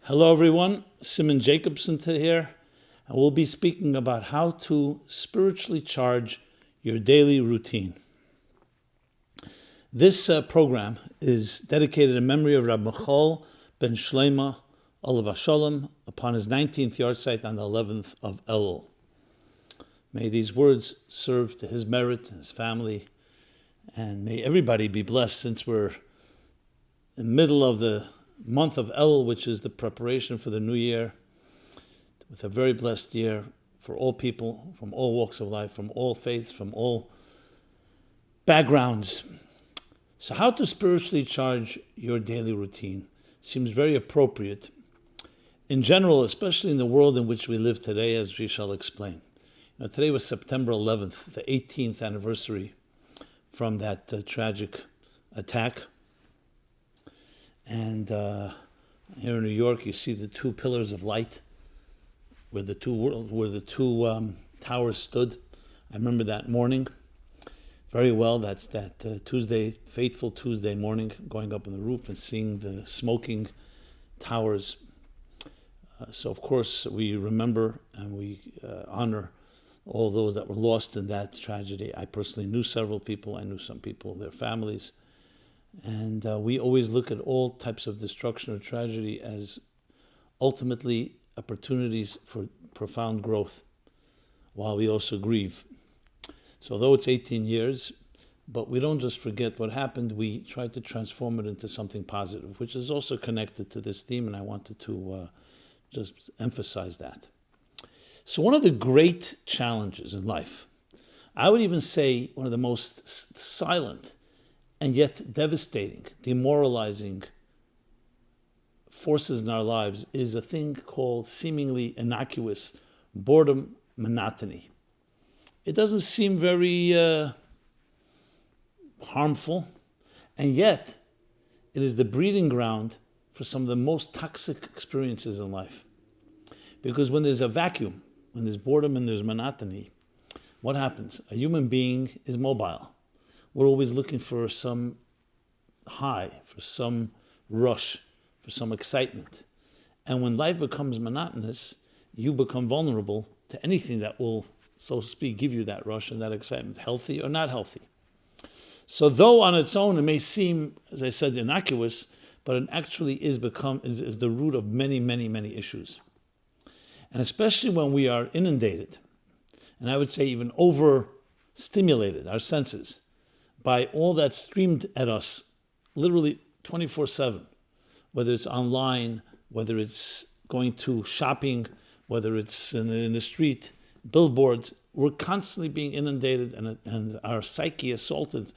Hello everyone, Rabbi Jacobson here, and we'll be speaking about how to spiritually charge your daily routine. This program is dedicated in memory of Rabbi Michal ben Shlomo Olav Hashalom upon his 19th yahrzeit on the 11th of Elul. May these words serve to his merit and his family, and may everybody be blessed since we're in the middle of the month of Elul, which is the preparation for the new year, with a very blessed year for all people from all walks of life, from all faiths, from all backgrounds. So how to spiritually charge your daily routine seems very appropriate in general, especially in the world in which we live today, as we shall explain. Today was September 11th, the 18th anniversary from that tragic attack. And here in New York, you see the two pillars of light where the two towers stood. I remember that morning very well. That's that fateful Tuesday morning, going up on the roof and seeing the smoking towers. So, of course, we remember and we honor all those that were lost in that tragedy. I personally knew several people. I knew some people, their families. And we always look at all types of destruction or tragedy as ultimately opportunities for profound growth, while we also grieve. So although it's 18 years, but we don't just forget what happened, we try to transform it into something positive, which is also connected to this theme, and I wanted to just emphasize that. So one of the great challenges in life, I would even say one of the most silent and yet devastating, demoralizing forces in our lives is a thing called seemingly innocuous boredom, monotony. It doesn't seem very harmful, and yet it is the breeding ground for some of the most toxic experiences in life. Because when there's a vacuum, when there's boredom and there's monotony, what happens? A human being is mobile. We're always looking for some high, for some rush, for some excitement. And when life becomes monotonous, you become vulnerable to anything that will, so to speak, give you that rush and that excitement, healthy or not healthy. So though on its own it may seem, as I said, innocuous, but it actually is the root of many, many, many issues. And especially when we are inundated, and I would say even overstimulated, our senses, by all that's streamed at us, literally 24/7, whether it's online, whether it's going to shopping, whether it's in the street, billboards, we're constantly being inundated and our psyche assaulted,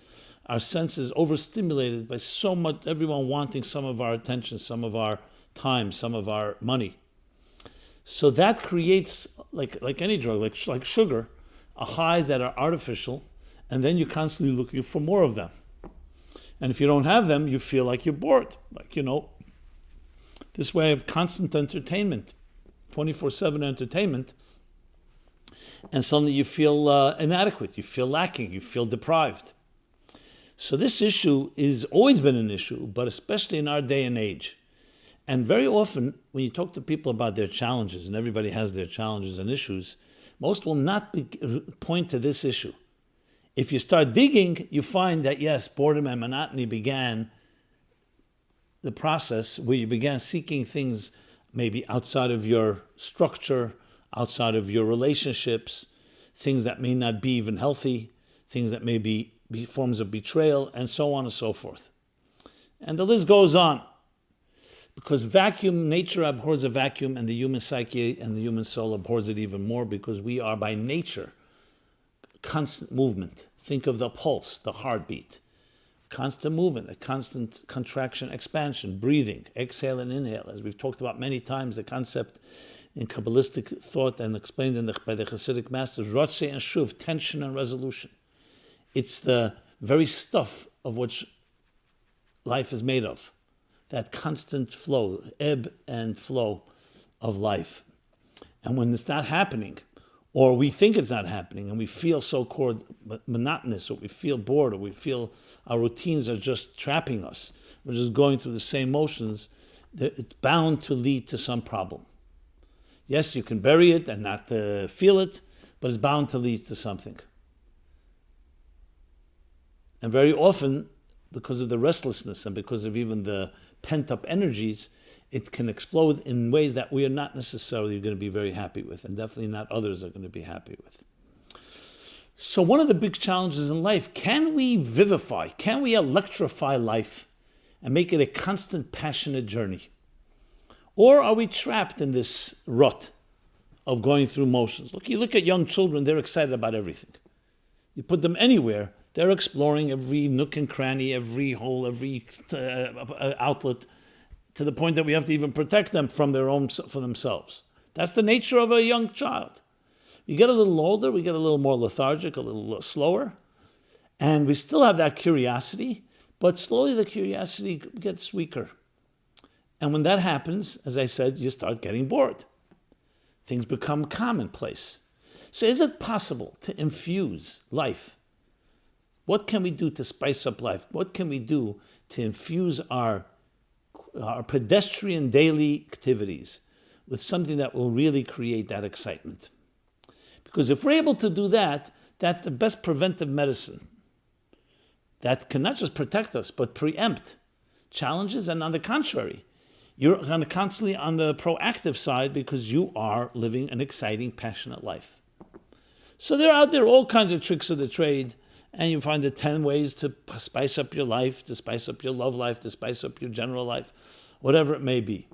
our senses overstimulated by so much, everyone wanting some of our attention, some of our time, some of our money. So that creates, like any drug, like sugar, highs that are artificial, and then you're constantly looking for more of them. And if you don't have them, you feel like you're bored. This way of constant entertainment, 24/7 entertainment, and suddenly you feel inadequate, you feel lacking, you feel deprived. So this issue has always been an issue, but especially in our day and age. And very often, when you talk to people about their challenges, and everybody has their challenges and issues, most will not point to this issue. If you start digging, you find that, yes, boredom and monotony began the process where you began seeking things maybe outside of your structure, outside of your relationships, things that may not be even healthy, things that may be forms of betrayal, and so on and so forth. And the list goes on. Because nature abhors a vacuum, and the human psyche and the human soul abhors it even more, because we are by nature constant movement. Think of the pulse, the heartbeat. Constant movement, a constant contraction, expansion, breathing, exhale and inhale. As we've talked about many times, the concept in Kabbalistic thought and explained by the Hasidic masters, Rotze and Shuv, tension and resolution. It's the very stuff of which life is made of. That constant flow, ebb and flow of life. And when it's not happening, or we think it's not happening, and we feel so monotonous, or we feel bored, or we feel our routines are just trapping us, we're just going through the same motions, it's bound to lead to some problem. Yes, you can bury it and not feel it, but it's bound to lead to something. And very often, because of the restlessness and because of even the pent-up energies, it can explode in ways that we are not necessarily going to be very happy with, and definitely not others are going to be happy with. So one of the big challenges in life, can we vivify, can we electrify life and make it a constant, passionate journey? Or are we trapped in this rut of going through motions? Look, you look at young children, they're excited about everything. You put them anywhere, they're exploring every nook and cranny, every hole, every outlet, to the point that we have to even protect them from for themselves. That's the nature of a young child. You get a little older, we get a little more lethargic, a little slower, and we still have that curiosity, but slowly the curiosity gets weaker. And when that happens, as I said, you start getting bored. Things become commonplace. So is it possible to infuse life? What can we do to spice up life? What can we do to infuse our pedestrian daily activities with something that will really create that excitement? Because if we're able to do that, that's the best preventive medicine that can not just protect us, but preempt challenges. And on the contrary, you're kind of constantly on the proactive side because you are living an exciting, passionate life. So there are out there all kinds of tricks of the trade, and you find the 10 ways to spice up your life, to spice up your love life, to spice up your general life, whatever it may be.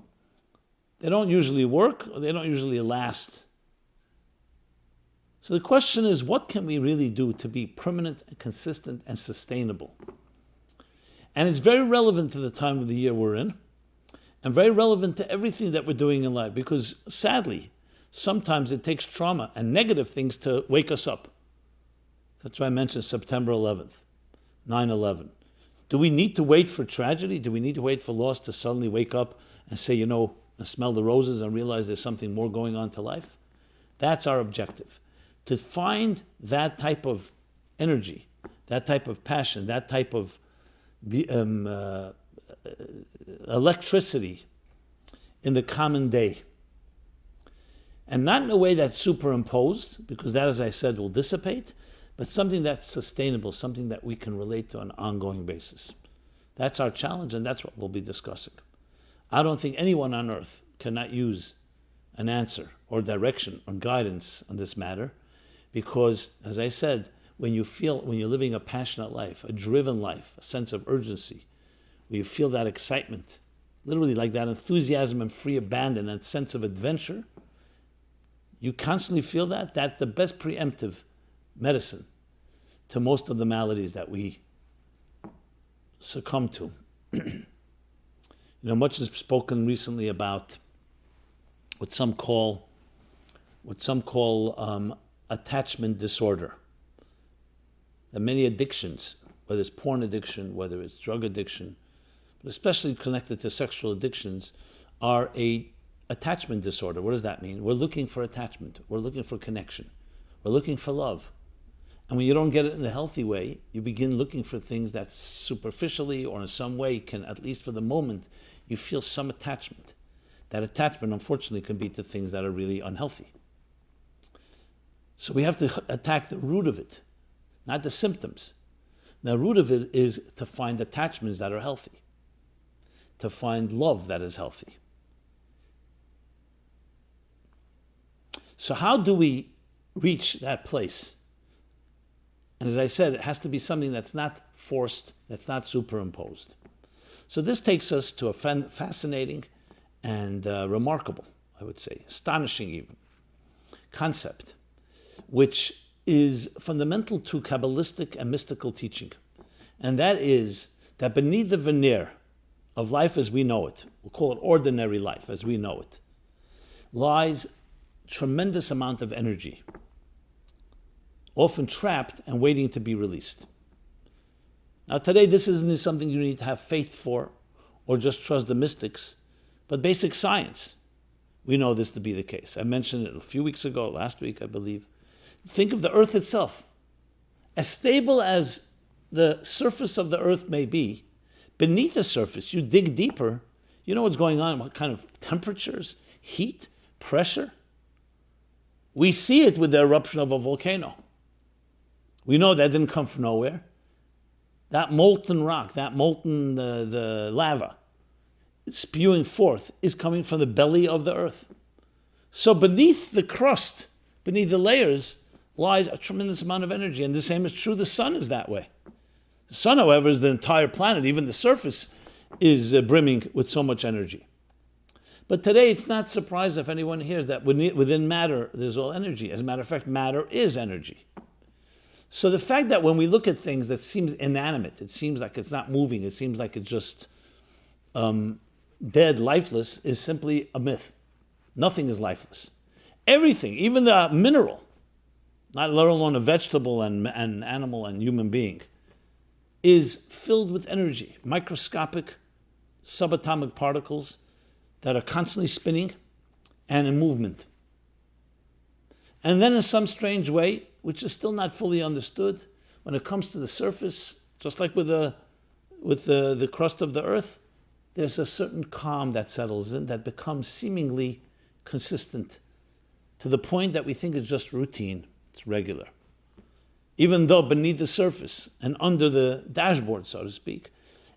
They don't usually work, or they don't usually last. So the question is, what can we really do to be permanent and consistent and sustainable? And it's very relevant to the time of the year we're in, and very relevant to everything that we're doing in life, because sadly, sometimes it takes trauma and negative things to wake us up. That's why I mentioned September 11th, 9/11. Do we need to wait for tragedy? Do we need to wait for loss to suddenly wake up and say, and smell the roses and realize there's something more going on to life? That's our objective. To find that type of energy, that type of passion, that type of electricity in the common day. And not in a way that's superimposed, because that, as I said, will dissipate, but something that's sustainable, something that we can relate to on an ongoing basis. That's our challenge, and that's what we'll be discussing. I don't think anyone on earth cannot use an answer or direction or guidance on this matter, because, as I said, when you're living a passionate life, a driven life, a sense of urgency, where you feel that excitement, literally like that enthusiasm and free abandon and sense of adventure, you constantly feel that. That's the best preemptive medicine to most of the maladies that we succumb to. Much is spoken recently about what some call attachment disorder. That many addictions, whether it's porn addiction, whether it's drug addiction, but especially connected to sexual addictions, are a attachment disorder. What does that mean? We're looking for attachment. We're looking for connection. We're looking for love. And when you don't get it in a healthy way, you begin looking for things that superficially or in some way can, at least for the moment, you feel some attachment. That attachment, unfortunately, can be to things that are really unhealthy. So we have to attack the root of it, not the symptoms. The root of it is to find attachments that are healthy, to find love that is healthy. So how do we reach that place? And as I said, it has to be something that's not forced, that's not superimposed. So this takes us to a fascinating and remarkable, I would say, astonishing even, concept, which is fundamental to Kabbalistic and mystical teaching. And that is that beneath the veneer of life as we know it, we'll call it ordinary life as we know it, lies tremendous amount of energy, often trapped and waiting to be released. Now today, this isn't something you need to have faith for or just trust the mystics, but basic science. We know this to be the case. I mentioned it a few weeks ago, last week, I believe. Think of the earth itself. As stable as the surface of the earth may be, beneath the surface, you dig deeper, You know what's going on? What kind of temperatures, heat, pressure? We see it with the eruption of a volcano. We know that didn't come from nowhere. That molten rock, that molten the lava spewing forth is coming from the belly of the earth. So beneath the crust, beneath the layers, lies a tremendous amount of energy. And the same is true, the sun is that way. The sun, however, is the entire planet. Even the surface is brimming with so much energy. But today, it's not surprising if anyone hears that within matter, there's all energy. As a matter of fact, matter is energy. So the fact that when we look at things that seems inanimate, it seems like it's not moving, it seems like it's just dead, lifeless, is simply a myth. Nothing is lifeless. Everything, even the mineral, not let alone a vegetable and animal and human being, is filled with energy, microscopic subatomic particles that are constantly spinning and in movement. And then in some strange way, which is still not fully understood, when it comes to the surface, just like with the crust of the earth, there's a certain calm that settles in that becomes seemingly consistent to the point that we think it's just routine, it's regular. Even though beneath the surface and under the dashboard, so to speak,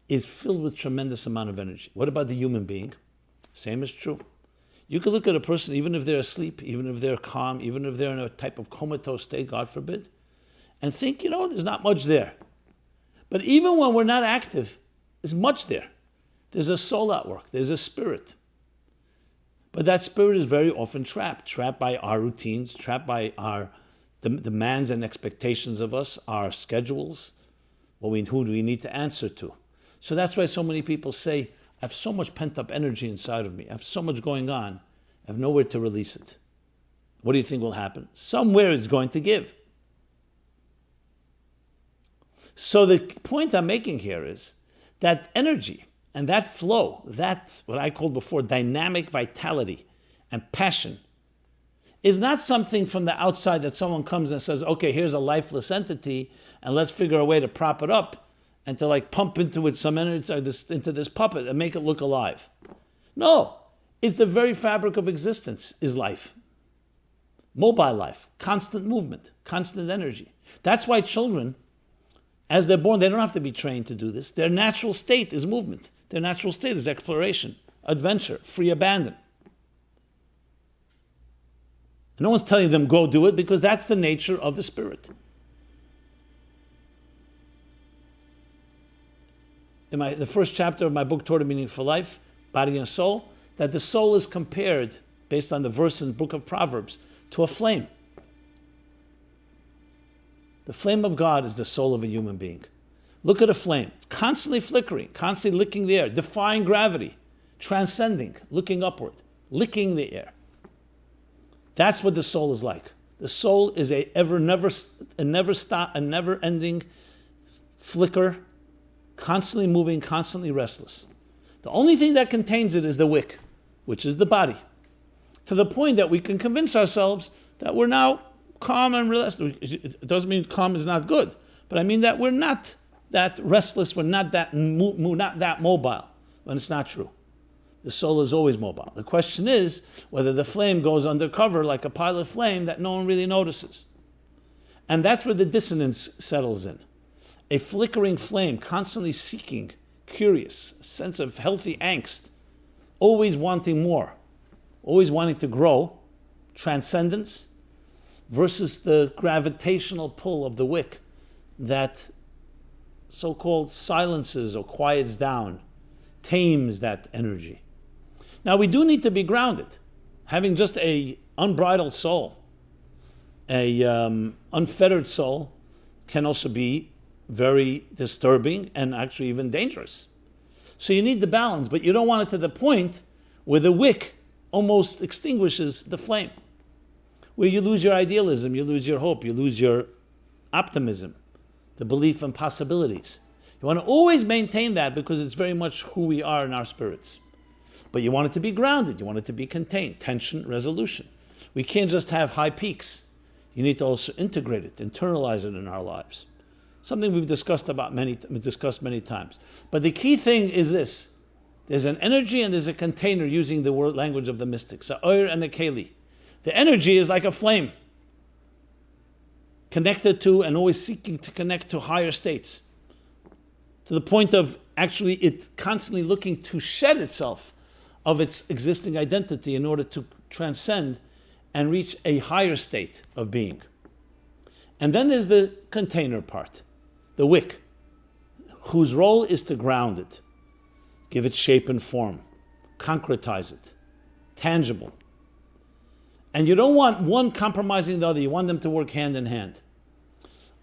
is filled with tremendous amount of energy. What about the human being? Same is true. You could look at a person, even if they're asleep, even if they're calm, even if they're in a type of comatose state, God forbid, and think, there's not much there. But even when we're not active, there's much there. There's a soul at work. There's a spirit. But that spirit is very often trapped by our routines, trapped by our demands and expectations of us, our schedules, who do we need to answer to. So that's why so many people say, I have so much pent-up energy inside of me. I have so much going on. I have nowhere to release it. What do you think will happen? Somewhere it's going to give. So the point I'm making here is that energy and that flow, that what I called before dynamic vitality and passion, is not something from the outside that someone comes and says, okay, here's a lifeless entity and let's figure a way to prop it up and to pump into it some energy into this puppet and make it look alive. No, it's the very fabric of existence is life. Mobile life, constant movement, constant energy. That's why children, as they're born, they don't have to be trained to do this. Their natural state is movement. Their natural state is exploration, adventure, free abandon. And no one's telling them go do it because that's the nature of the spirit. In the first chapter of my book, Toward a Meaningful Life, Body and Soul, that the soul is compared, based on the verse in the book of Proverbs, to a flame. The flame of God is the soul of a human being. Look at a flame. It's constantly flickering, constantly licking the air, defying gravity, transcending, looking upward, licking the air. That's what the soul is like. The soul is a never-ending flicker, constantly moving, constantly restless. The only thing that contains it is the wick, which is the body, to the point that we can convince ourselves that we're now calm and relaxed. It doesn't mean calm is not good, but I mean that we're not that restless, we're not that mobile, when it's not true. The soul is always mobile. The question is whether the flame goes undercover like a pilot flame that no one really notices. And that's where the dissonance settles in. A flickering flame, constantly seeking, curious, a sense of healthy angst, always wanting more, always wanting to grow, transcendence, versus the gravitational pull of the wick that so-called silences or quiets down, tames that energy. Now we do need to be grounded. Having just a unbridled soul, a unfettered soul, can also be very disturbing and actually even dangerous. So you need the balance, but you don't want it to the point where the wick almost extinguishes the flame, where you lose your idealism, you lose your hope, you lose your optimism, the belief in possibilities. You want to always maintain that because it's very much who we are in our spirits. But you want it to be grounded, you want it to be contained, tension, resolution. We can't just have high peaks. You need to also integrate it, internalize it in our lives. Something we've discussed many times. But the key thing is this, There's an energy and there's a container, using the word language of the mystics, a oir and a keli. The energy is like a flame, connected to and always seeking to connect to higher states, to the point of actually it constantly looking to shed itself of its existing identity in order to transcend and reach a higher state of being. And then there's the container part, the wick, whose role is to ground it, give it shape and form, concretize it, tangible. And you don't want one compromising the other, you want them to work hand in hand.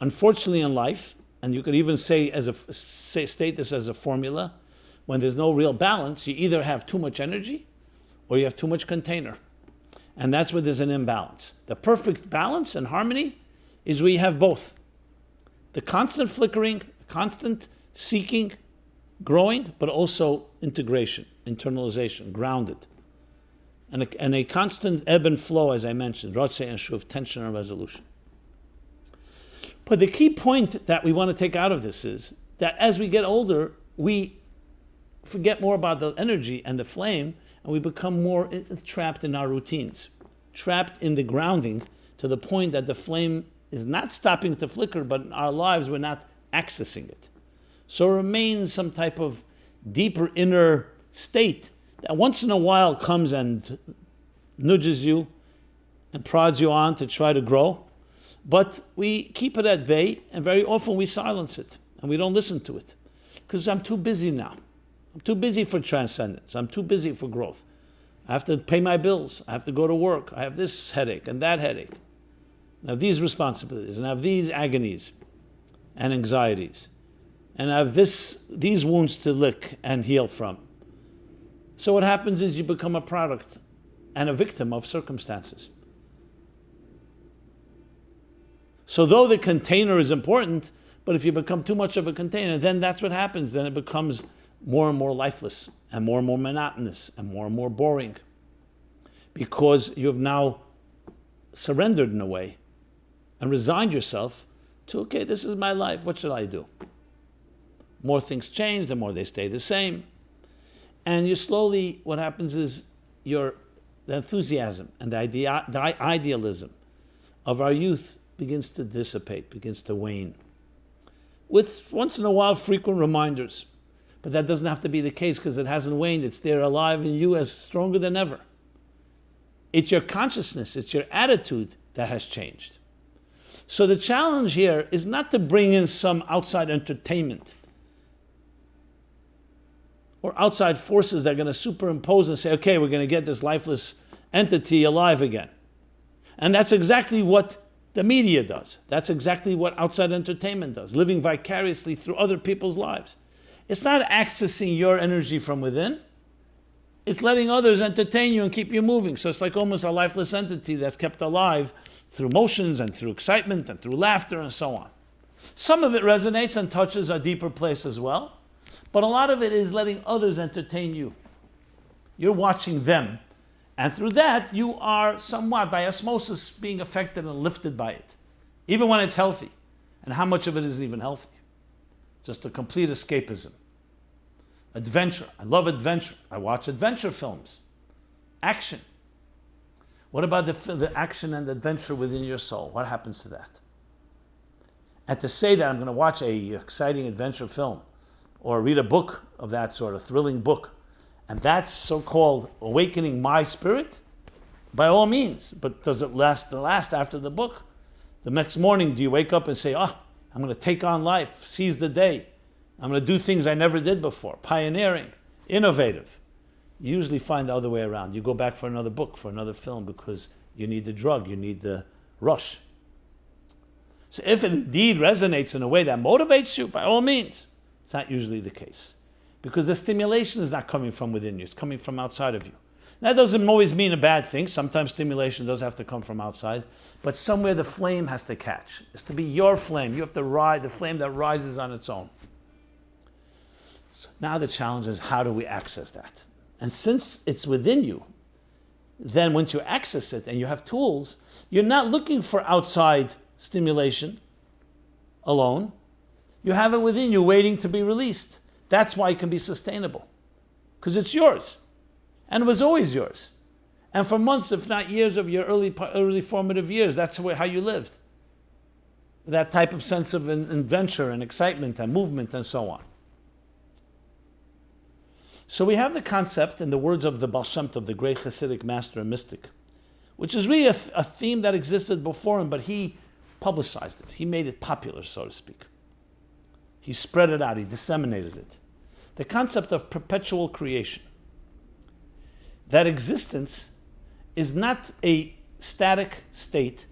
Unfortunately in life, and you could even say state this as a formula, when there's no real balance, you either have too much energy or you have too much container. And that's where there's an imbalance. The perfect balance and harmony is where you have both. The constant flickering, constant seeking, growing, but also integration, internalization, grounded. And a constant ebb and flow, as I mentioned, Ratzeh and Shuv, tension and resolution. But the key point that we want to take out of this is that as we get older, we forget more about the energy and the flame, and we become more trapped in our routines, trapped in the grounding, to the point that the flame is not stopping to flicker, but in our lives we're not accessing it. So it remains some type of deeper inner state that once in a while comes and nudges you and prods you on to try to grow. But we keep it at bay, and very often we silence it and we don't listen to it. Because I'm too busy now. I'm too busy for transcendence. I'm too busy for growth. I have to pay my bills. I have to go to work. I have this headache and that headache. I have these responsibilities and I have these agonies and anxieties. And I have these wounds to lick and heal from. So what happens is you become a product and a victim of circumstances. So though the container is important, but if you become too much of a container, then that's what happens. Then it becomes more and more lifeless and more monotonous and more boring, because you have now surrendered in a way and resigned yourself to, okay, this is my life, what should I do? More things change, the more they stay the same. And you slowly, what happens is the enthusiasm and the idealism of our youth begins to dissipate, begins to wane. With once in a while frequent reminders. But that doesn't have to be the case, because it hasn't waned. It's there alive in you as stronger than ever. It's your consciousness, it's your attitude that has changed. So the challenge here is not to bring in some outside entertainment or outside forces that are going to superimpose and say, okay, we're going to get this lifeless entity alive again. And that's exactly what the media does. That's exactly what outside entertainment does, living vicariously through other people's lives. It's not accessing your energy from within. It's letting others entertain you and keep you moving. So it's like almost a lifeless entity that's kept alive through motions and through excitement and through laughter and so on. Some of it resonates and touches a deeper place as well, but a lot of it is letting others entertain you. You're watching them, and through that you are somewhat by osmosis being affected and lifted by it, even when it's healthy. And how much of it isn't even healthy? Just a complete escapism. Adventure. I love adventure. I watch adventure films. Action. What about the action and adventure within your soul? What happens to that? And to say that I'm going to watch an exciting adventure film or read a book of that sort, a thrilling book, and that's so-called awakening my spirit, by all means. But does it last after the book? The next morning, do you wake up and say, I'm going to take on life, seize the day. I'm going to do things I never did before, pioneering, innovative. You usually find the other way around. You go back for another book, for another film, because you need the drug, you need the rush. So if it indeed resonates in a way that motivates you, by all means, it's not usually the case. Because the stimulation is not coming from within you, it's coming from outside of you. That doesn't always mean a bad thing. Sometimes stimulation does have to come from outside, but somewhere the flame has to catch. It's to be your flame. You have to ride the flame that rises on its own. So now the challenge is, how do we access that? And since it's within you, then once you access it and you have tools, you're not looking for outside stimulation alone. You have it within you waiting to be released. That's why it can be sustainable. because it's yours. And it was always yours. And for months, if not years of your early formative years, that's how you lived. That type of sense of adventure and excitement and movement and so on. So we have the concept, in the words of the Baal Shem Tov, the great Hasidic master and mystic, which is really a theme that existed before him, but he publicized it. He made it popular, so to speak. He spread it out. He disseminated it. The concept of perpetual creation. That existence is not a static state,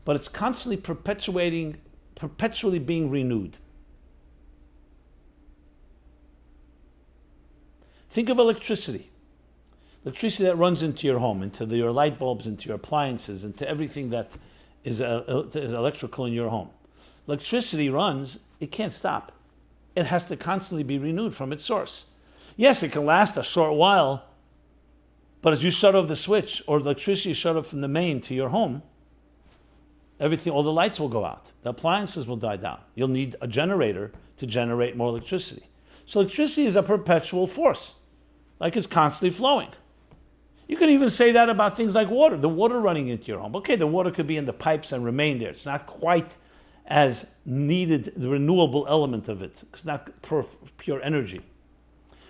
but it's constantly perpetually being renewed. Think of electricity. Electricity that runs into your home, into your light bulbs, into your appliances, into everything that is electrical in your home. Electricity runs, it can't stop. It has to constantly be renewed from its source. Yes, it can last a short while, but as you shut off the switch or the electricity is shut off from the main to your home, all the lights will go out. The appliances will die down. You'll need a generator to generate more electricity. So electricity is a perpetual force, like it's constantly flowing. You can even say that about things like water, the water running into your home. Okay, the water could be in the pipes and remain there. It's not quite as needed, the renewable element of it. It's not pure energy.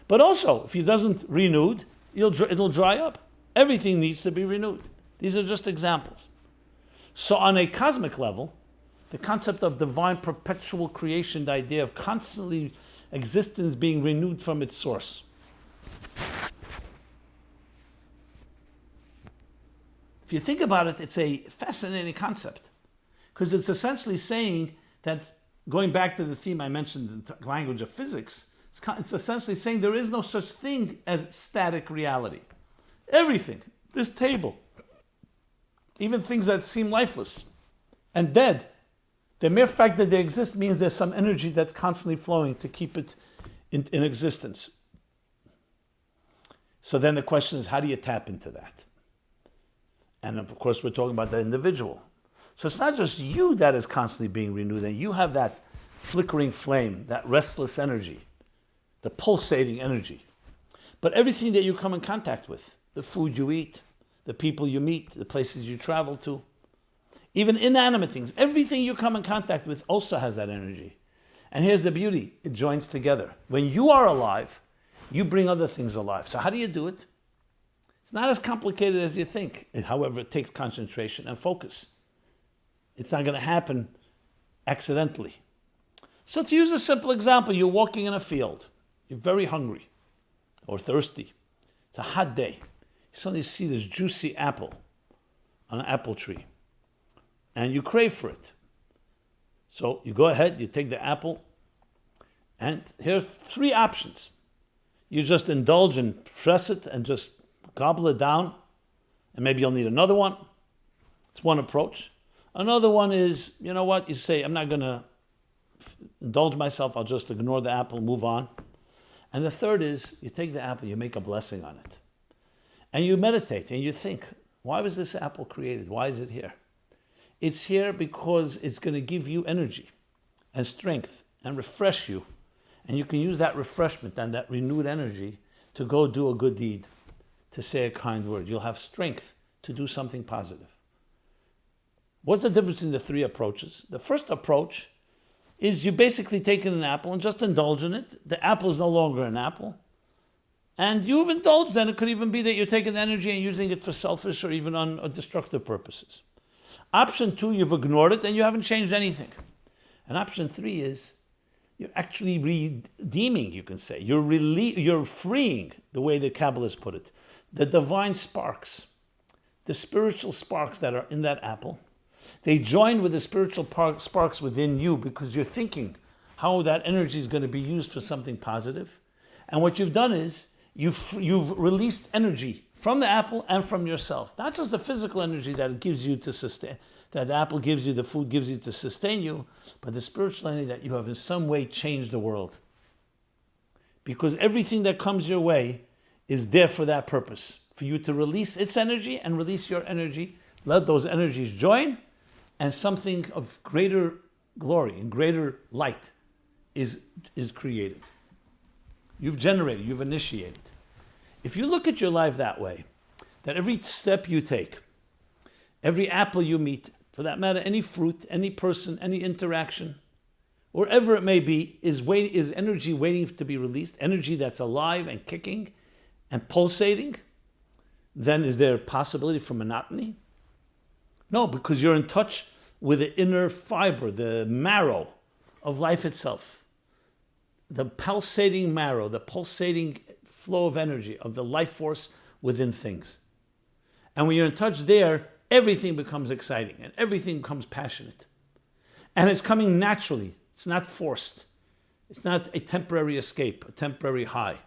But also, if it doesn't renewed, it'll dry up. Everything needs to be renewed. These are just examples. So on a cosmic level, the concept of divine perpetual creation, the idea of constantly existence being renewed from its source. If you think about it, it's a fascinating concept, because it's essentially saying that, going back to the theme I mentioned, the language of physics, it's essentially saying there is no such thing as static reality. Everything, this table, even things that seem lifeless and dead, the mere fact that they exist means there's some energy that's constantly flowing to keep it in existence. So then the question is, how do you tap into that? And of course, we're talking about the individual. So it's not just you that is constantly being renewed, and you have that flickering flame, that restless energy, the pulsating energy. But everything that you come in contact with, the food you eat, the people you meet, the places you travel to, even inanimate things, everything you come in contact with also has that energy. And here's the beauty, it joins together. When you are alive, you bring other things alive. So how do you do it? It's not as complicated as you think. However, it takes concentration and focus. It's not going to happen accidentally. So to use a simple example, you're walking in a field. You're very hungry or thirsty. It's a hot day. You suddenly see this juicy apple on an apple tree, and you crave for it. So you go ahead, you take the apple, and here are three options. You just indulge and press it and just gobble it down, and maybe you'll need another one. It's one approach. Another one is, you know what, you say, I'm not going to indulge myself, I'll just ignore the apple and move on. And the third is, you take the apple, you make a blessing on it. And you meditate and you think, why was this apple created? Why is it here? It's here because it's going to give you energy and strength and refresh you. And you can use that refreshment and that renewed energy to go do a good deed, to say a kind word. You'll have strength to do something positive. What's the difference in the three approaches? The first approach is you basically take an apple and just indulge in it. The apple is no longer an apple. And you've indulged, and it could even be that you're taking the energy and using it for selfish or even on destructive purposes. Option two, you've ignored it and you haven't changed anything. And option three is you're actually redeeming, you can say. You're freeing, the way the Kabbalists put it, the divine sparks, the spiritual sparks that are in that apple. They join with the spiritual sparks within you because you're thinking how that energy is going to be used for something positive. And what you've done is you've released energy from the apple and from yourself. Not just the physical energy that it gives you to sustain, that the apple gives you, the food gives you to sustain you, but the spiritual energy that you have in some way changed the world. Because everything that comes your way is there for that purpose, for you to release its energy and release your energy. Let those energies join, and something of greater glory and greater light is created. You've generated, you've initiated. If you look at your life that way, that every step you take, every apple you meet, for that matter, any fruit, any person, any interaction, wherever it may be, is energy waiting to be released, energy that's alive and kicking and pulsating, then is there a possibility for monotony? No, because you're in touch with the inner fiber, the marrow of life itself. The pulsating marrow, the pulsating flow of energy, of the life force within things. And when you're in touch there, everything becomes exciting and everything becomes passionate. And it's coming naturally. It's not forced. It's not a temporary escape, a temporary high.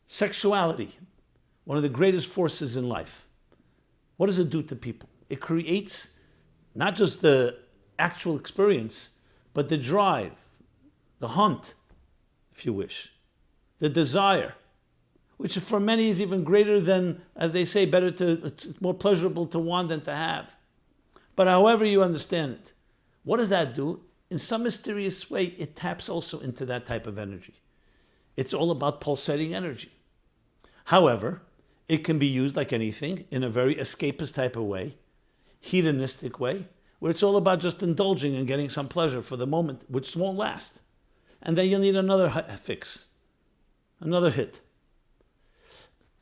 Sexuality, one of the greatest forces in life. What does it do to people? It creates not just the actual experience, but the drive, the hunt, if you wish, the desire, which for many is even greater than, as they say, it's more pleasurable to want than to have. But however you understand it, what does that do? In some mysterious way, it taps also into that type of energy. It's all about pulsating energy. However, it can be used like anything in a very escapist type of way, hedonistic way, where it's all about just indulging and getting some pleasure for the moment, which won't last. And then you'll need another fix, another hit.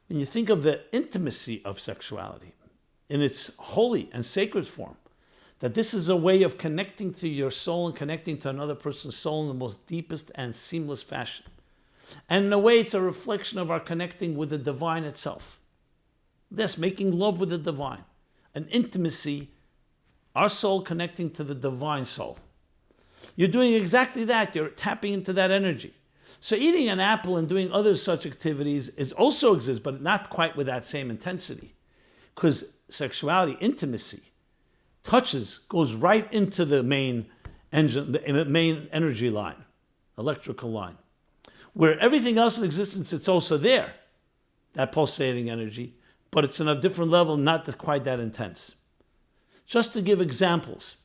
When you think of the intimacy of sexuality in its holy and sacred form, that this is a way of connecting to your soul and connecting to another person's soul in the most deepest and seamless fashion. And in a way, it's a reflection of our connecting with the divine itself. This, making love with the divine. An intimacy, our soul connecting to the divine soul. You're doing exactly that. You're tapping into that energy. So eating an apple and doing other such activities also exists, but not quite with that same intensity. Because sexuality, intimacy, goes right into the main engine, the main energy line, electrical line. Where everything else in existence, it's also there, that pulsating energy, but it's on a different level, not quite that intense. Just to give examples,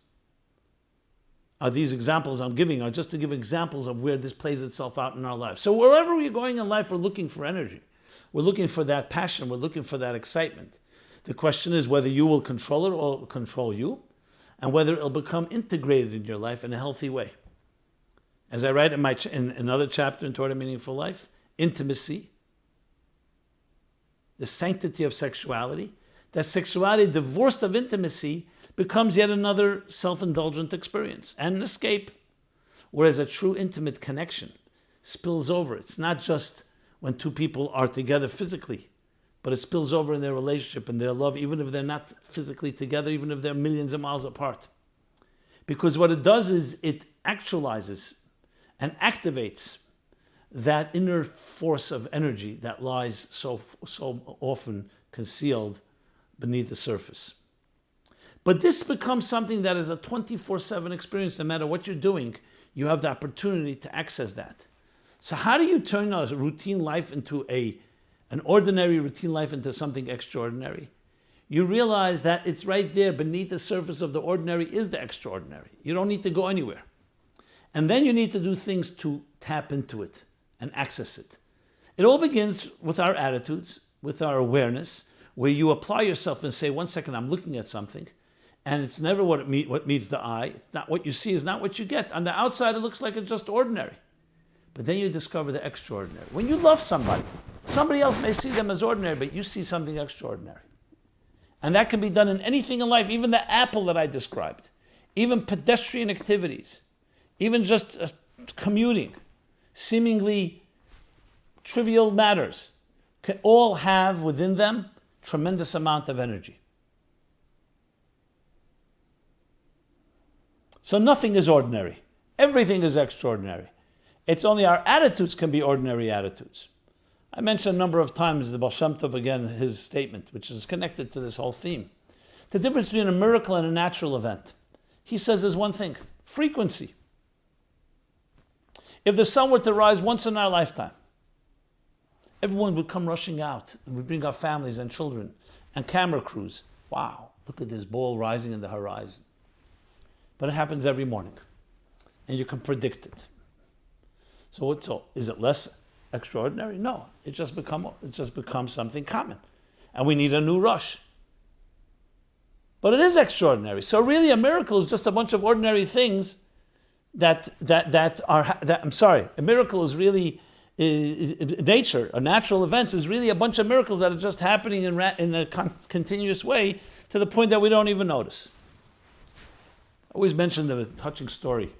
these examples I'm giving are just to give examples of where this plays itself out in our lives. So wherever we're going in life, we're looking for energy. We're looking for that passion. We're looking for that excitement. The question is whether you will control it or it will control you, and whether it'll become integrated in your life in a healthy way. As I write in another chapter in Toward a Meaningful Life, intimacy, the sanctity of sexuality, that sexuality divorced of intimacy becomes yet another self-indulgent experience and an escape. Whereas a true intimate connection spills over. It's not just when two people are together physically, but it spills over in their relationship and their love, even if they're not physically together, even if they're millions of miles apart. Because what it does is it actualizes and activates that inner force of energy that lies so often concealed beneath the surface. But this becomes something that is a 24/7 experience. No matter what you're doing, you have the opportunity to access that. So how do you turn a routine life into an ordinary routine life into something extraordinary? You realize that it's right there beneath the surface of the ordinary is the extraordinary. You don't need to go anywhere. And then you need to do things to tap into it and access it. It all begins with our attitudes, with our awareness, where you apply yourself and say, 1 second, I'm looking at something, and it's never what meets the eye. It's not what you see is not what you get. On the outside, it looks like it's just ordinary. But then you discover the extraordinary. When you love somebody else may see them as ordinary, but you see something extraordinary. And that can be done in anything in life, even the apple that I described, even pedestrian activities, even just commuting, seemingly trivial matters, can all have within them tremendous amount of energy. So nothing is ordinary. Everything is extraordinary. It's only our attitudes can be ordinary attitudes. I mentioned a number of times the Baal Shem Tov, again, his statement, which is connected to this whole theme. The difference between a miracle and a natural event. He says is one thing, frequency. If the sun were to rise once in our lifetime, everyone would come rushing out, and we'd bring our families and children and camera crews. Wow, look at this ball rising in the horizon. But it happens every morning, and you can predict it. So is it less extraordinary? No, it's just become something common, and we need a new rush. But it is extraordinary. So really, a miracle is just a bunch of ordinary things a miracle is really nature. A natural event is really a bunch of miracles that are just happening in a continuous way to the point that we don't even notice. I always mention the touching story.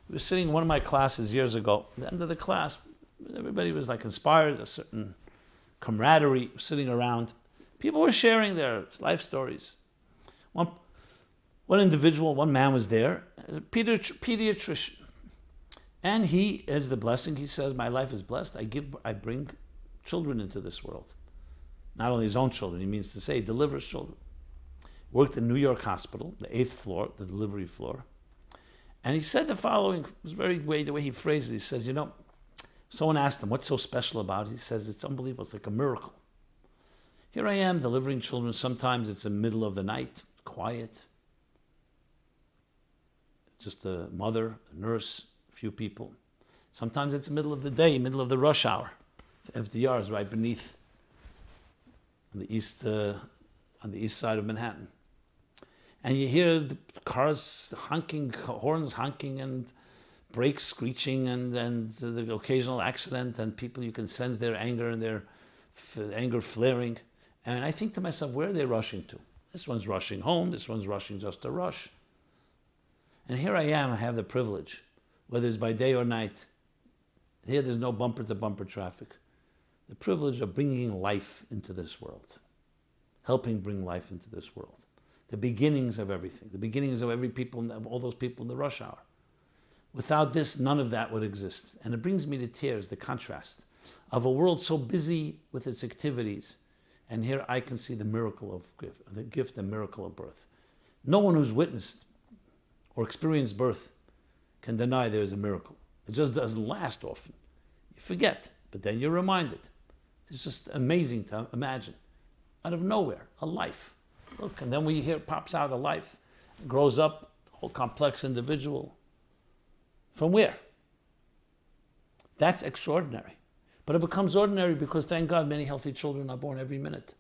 We were sitting in one of my classes years ago. At the end of the class, everybody was like inspired, a certain camaraderie sitting around. People were sharing their life stories. One individual, one man was there, a pediatrician. And he, as the blessing, he says, my life is blessed. I bring children into this world. Not only his own children, he means to say, delivers children. Worked in New York hospital, the 8th floor, the delivery floor. And he said the following, it was the way he phrased it. He says, someone asked him, what's so special about it? He says, it's unbelievable, it's like a miracle. Here I am delivering children. Sometimes it's in the middle of the night, quiet. Just a mother, a nurse, a few people. Sometimes it's the middle of the day, middle of the rush hour. FDR is right beneath on the east side of Manhattan. And you hear the cars honking, horns honking, and brakes screeching, and the occasional accident, and people, you can sense their anger and their anger flaring. And I think to myself, where are they rushing to? This one's rushing home, this one's rushing just to rush. And here I am, I have the privilege, whether it's by day or night. Here there's no bumper-to-bumper traffic. The privilege of bringing life into this world, helping bring life into this world. The beginnings of everything, the beginnings of all those people in the rush hour. Without this, none of that would exist. And it brings me to tears, the contrast of a world so busy with its activities. And here I can see the miracle of the gift and miracle of birth. No one who's witnessed or experienced birth can deny there is a miracle. It just doesn't last often. You forget, but then you're reminded. It's just amazing to imagine. Out of nowhere, a life. Look, and then we hear pops out a life, grows up, a whole complex individual. From where? That's extraordinary. But it becomes ordinary because, thank God, many healthy children are born every minute.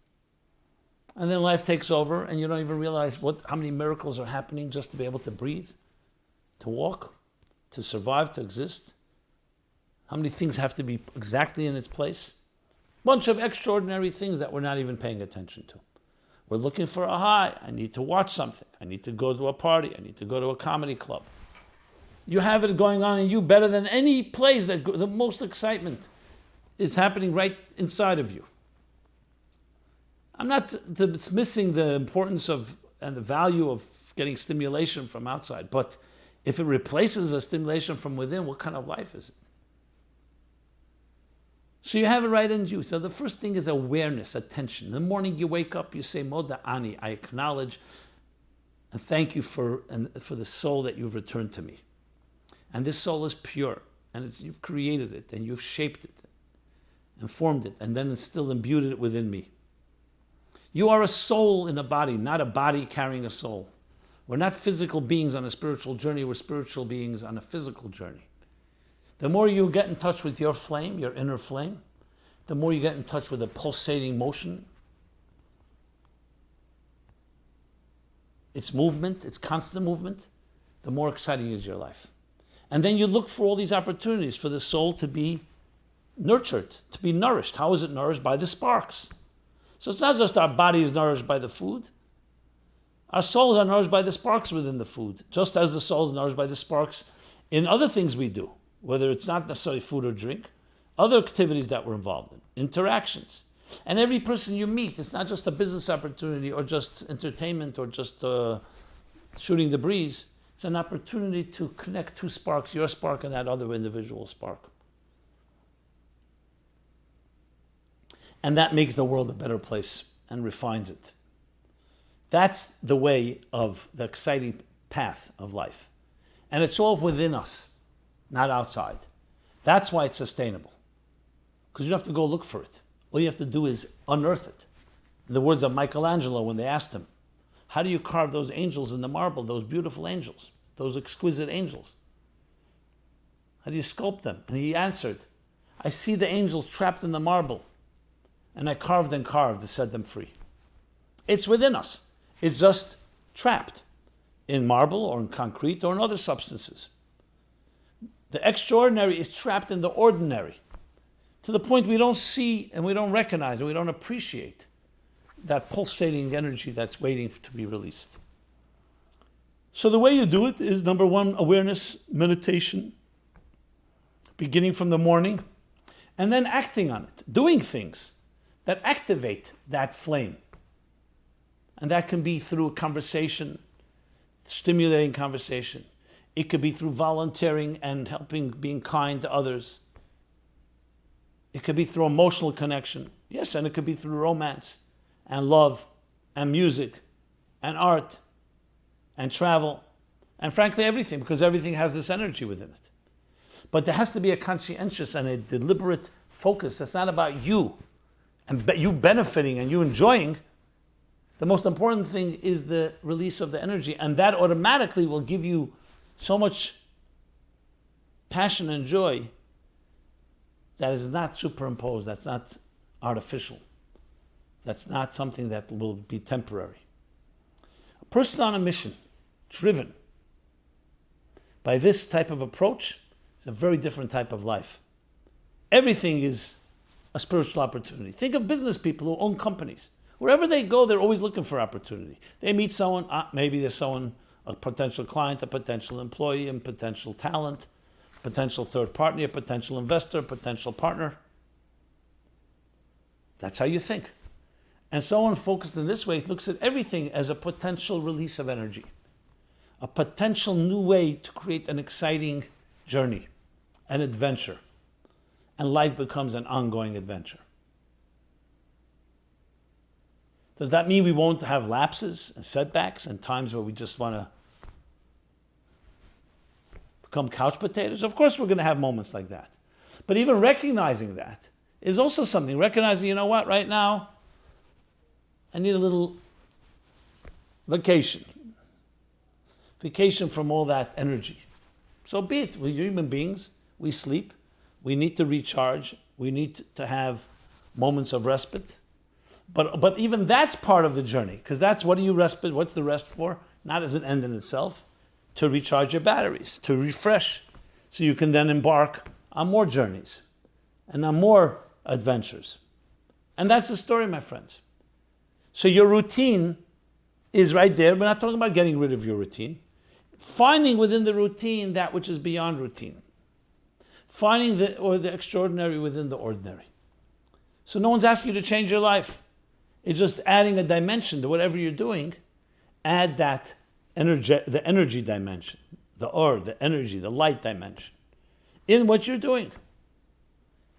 And then life takes over, and you don't even realize how many miracles are happening just to be able to breathe, to walk, to survive, to exist. How many things have to be exactly in its place? Bunch of extraordinary things that we're not even paying attention to. We're looking for a high. I need to watch something. I need to go to a party. I need to go to a comedy club. You have it going on in you better than any place. The most excitement is happening right inside of you. I'm not dismissing the importance of and the value of getting stimulation from outside, but if it replaces a stimulation from within, what kind of life is it? So you have it right in you. So the first thing is awareness, attention. In the morning you wake up, you say, Moda Ani, I acknowledge and thank you for the soul that you've returned to me. And this soul is pure, and you've created it, and you've shaped it, and formed it, and then it's still imbued it within me. You are a soul in a body, not a body carrying a soul. We're not physical beings on a spiritual journey, we're spiritual beings on a physical journey. The more you get in touch with your flame, your inner flame, the more you get in touch with a pulsating motion, its movement, its constant movement, the more exciting is your life. And then you look for all these opportunities for the soul to be nurtured, to be nourished. How is it nourished? By the sparks. So it's not just our body is nourished by the food. Our souls are nourished by the sparks within the food, just as the soul is nourished by the sparks in other things we do, whether it's not necessarily food or drink, other activities that we're involved in, interactions. And every person you meet, it's not just a business opportunity or just entertainment or just shooting the breeze. It's an opportunity to connect two sparks, your spark and that other individual spark. And that makes the world a better place and refines it. That's the way of the exciting path of life. And it's all within us, not outside. That's why it's sustainable. Because you don't have to go look for it. All you have to do is unearth it. In the words of Michelangelo when they asked him, how do you carve those angels in the marble, those beautiful angels, those exquisite angels? How do you sculpt them? And he answered, I see the angels trapped in the marble, and I carved and carved to set them free. It's within us. It's just trapped in marble or in concrete or in other substances. The extraordinary is trapped in the ordinary, to the point we don't see and we don't recognize and we don't appreciate that pulsating energy that's waiting to be released. So the way you do it is, number one, awareness, meditation, beginning from the morning, and then acting on it, doing things that activate that flame. And that can be through conversation, stimulating conversation. It could be through volunteering and helping, being kind to others. It could be through emotional connection. Yes, and it could be through romance and love and music and art and travel and frankly everything, because everything has this energy within it. But there has to be a conscientious and a deliberate focus. That's not about you and you benefiting and you enjoying. The most important thing is the release of the energy, and that automatically will give you so much passion and joy that is not superimposed, that's not artificial, that's not something that will be temporary. A person on a mission, driven by this type of approach, is a very different type of life. Everything is a spiritual opportunity. Think of business people who own companies. Wherever they go, they're always looking for opportunity. They meet someone, maybe there's someone, a potential client, a potential employee, a potential talent, potential third party, a potential investor, a potential partner. That's how you think. And someone focused in this way looks at everything as a potential release of energy, a potential new way to create an exciting journey, an adventure. And life becomes an ongoing adventure. Does that mean we won't have lapses and setbacks and times where we just want to become couch potatoes? Of course we're going to have moments like that. But even recognizing that is also something. Recognizing, you know what, right now, I need a little vacation. Vacation from all that energy. So be it. We're human beings. We sleep. We need to recharge. We need to have moments of respite. But even that's part of the journey, because that's what do you respite? What's the rest for? Not as an end in itself, to recharge your batteries, to refresh, so you can then embark on more journeys and on more adventures. And that's the story, my friends. So your routine is right there. We're not talking about getting rid of your routine. Finding within the routine that which is beyond routine. Finding the extraordinary within the ordinary. So no one's asking you to change your life. It's just adding a dimension to whatever you're doing. Add that energy, the energy dimension, the energy, the light dimension in what you're doing.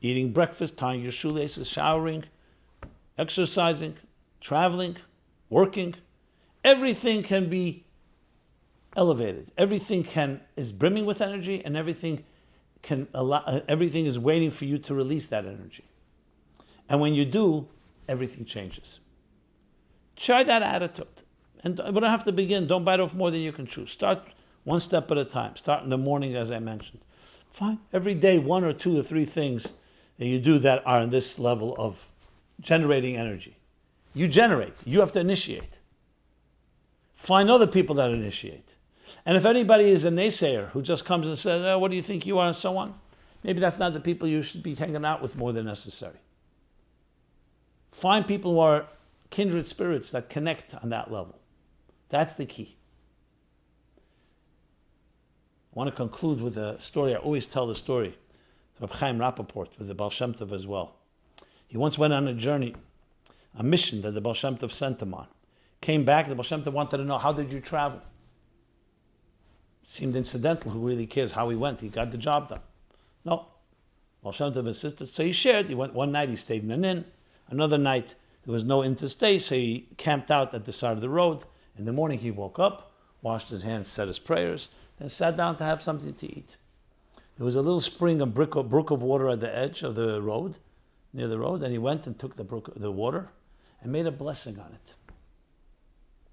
Eating breakfast, tying your shoelaces, showering, exercising, traveling, working. Everything can be elevated. Everything is brimming with energy, and everything is waiting for you to release that energy. And when you do, everything changes. Try that attitude. And we don't have to begin. Don't bite off more than you can chew. Start one step at a time. Start in the morning, as I mentioned. Fine. Every day, 1 or 2 or 3 things that you do that are in this level of generating energy. You generate. You have to initiate. Find other people that initiate. And if anybody is a naysayer who just comes and says, oh, what do you think you are, and so on, maybe that's not the people you should be hanging out with more than necessary. Find people who are kindred spirits that connect on that level. That's the key. I want to conclude with a story. I always tell the story. Rabbi Chaim Rappaport with the Baal Shem Tov as well. He once went on a journey, a mission that the Baal Shem Tov sent him on. Came back, the Baal Shem Tov wanted to know, how did you travel? Seemed incidental. Who really cares how he went? He got the job done. No. Baal Shem Tov insisted. So he shared. He went one night, he stayed in an inn. Another night, there was no inn to stay, so he camped out at the side of the road. In the morning, he woke up, washed his hands, said his prayers, then sat down to have something to eat. There was a little spring, a brook of water at the edge of the road, near the road, and he went and took the water and made a blessing on it.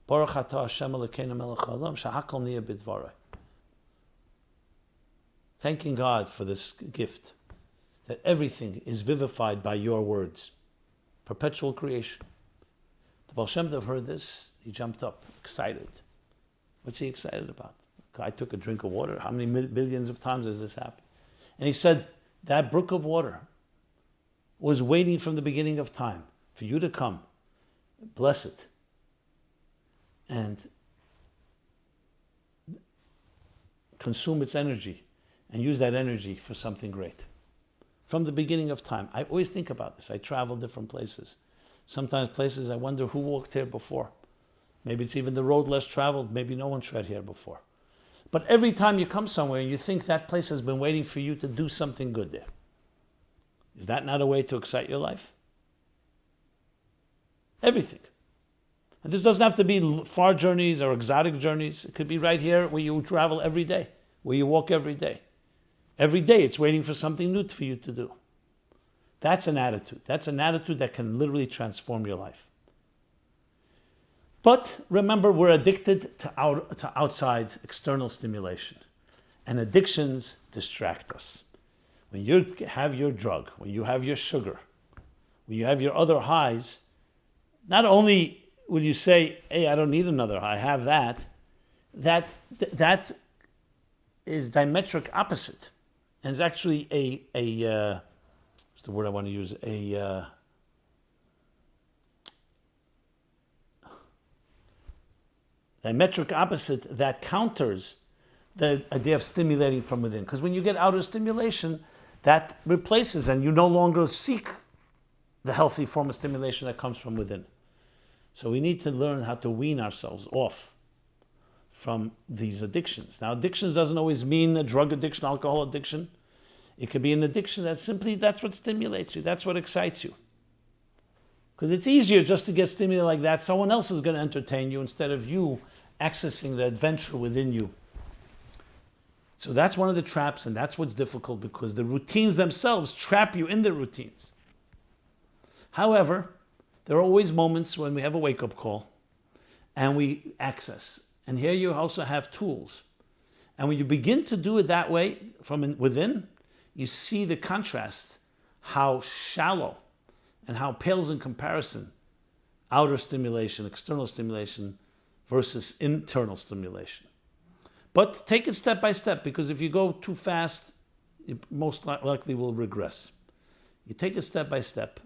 Baruch atah Hashem Elokeinu melech haolam shehakol niyeh bidvarei. Thanking God for this gift, that everything is vivified by your words. Perpetual creation. The Baal Shem Tov heard this, he jumped up, excited. What's he excited about? I took a drink of water. How many billions of times has this happened? And he said, that brook of water was waiting from the beginning of time for you to come, bless it, and consume its energy and use that energy for something great. From the beginning of time. I always think about this. I travel different places. Sometimes places I wonder who walked here before. Maybe it's even the road less traveled. Maybe no one tread here before. But every time you come somewhere, you think that place has been waiting for you to do something good there. Is that not a way to excite your life? Everything. And this doesn't have to be far journeys or exotic journeys. It could be right here where you travel every day, where you walk every day. Every day it's waiting for something new for you to do. That's an attitude. That's an attitude that can literally transform your life. But remember, we're addicted to outside external stimulation. And addictions distract us. When you have your drug, when you have your sugar, when you have your other highs, not only will you say, hey, I don't need another high, I have that. That is diametric opposite. And it's actually what's the word I want to use? Diametric opposite that counters the idea of stimulating from within. Because when you get outer stimulation, that replaces and you no longer seek the healthy form of stimulation that comes from within. So we need to learn how to wean ourselves off from these addictions. Now, addictions doesn't always mean a drug addiction, alcohol addiction. It could be an addiction that simply, that's what stimulates you, that's what excites you. Because it's easier just to get stimulated like that. Someone else is going to entertain you instead of you accessing the adventure within you. So that's one of the traps, and that's what's difficult because the routines themselves trap you in the routines. However, there are always moments when we have a wake-up call and we access. And here you also have tools. And when you begin to do it that way from within, you see the contrast, how shallow and how pales in comparison outer stimulation, external stimulation versus internal stimulation. But take it step by step, because if you go too fast, you most likely will regress. You take it step by step,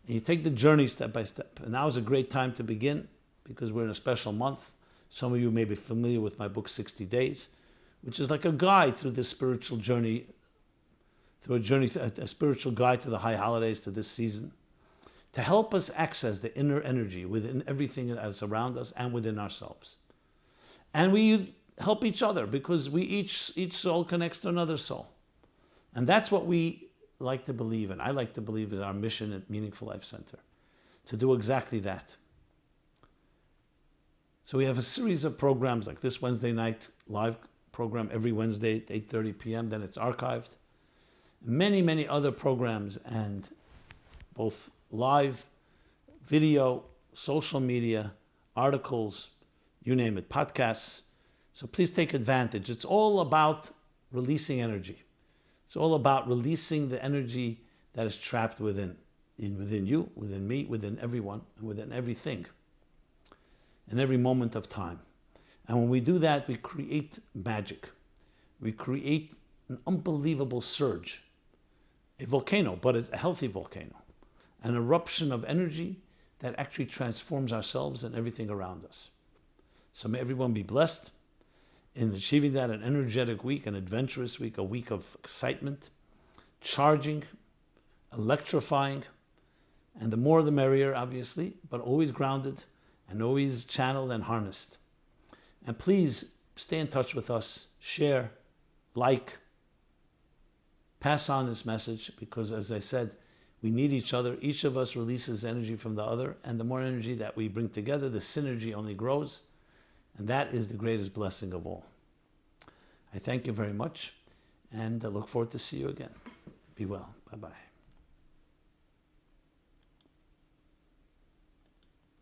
and you take the journey step by step. And now is a great time to begin, because we're in a special month. Some of you may be familiar with my book, 60 Days, which is like a guide through this spiritual journey, a spiritual guide to the high holidays, to this season, to help us access the inner energy within everything that's around us and within ourselves. And we help each other because each soul connects to another soul. And that's what we like to believe in. I like to believe is our mission at Meaningful Life Center, to do exactly that. So we have a series of programs like this Wednesday night live program every Wednesday at 8:30 p.m. Then it's archived. Many, many other programs, and both live, video, social media, articles, you name it, podcasts. So please take advantage. It's all about releasing energy. It's all about releasing the energy that is trapped within you, within me, within everyone, and within everything, in every moment of time. And when we do that, we create magic. We create an unbelievable surge, a volcano, but it's a healthy volcano, an eruption of energy that actually transforms ourselves and everything around us. So may everyone be blessed in achieving that, an energetic week, an adventurous week, a week of excitement, charging, electrifying, and the more the merrier, obviously, but always grounded and always channeled and harnessed. And please stay in touch with us, share, like, pass on this message, because as I said, we need each other. Each of us releases energy from the other, and the more energy that we bring together, the synergy only grows. And that is the greatest blessing of all. I thank you very much, and I look forward to see you again. Be well. Bye-bye.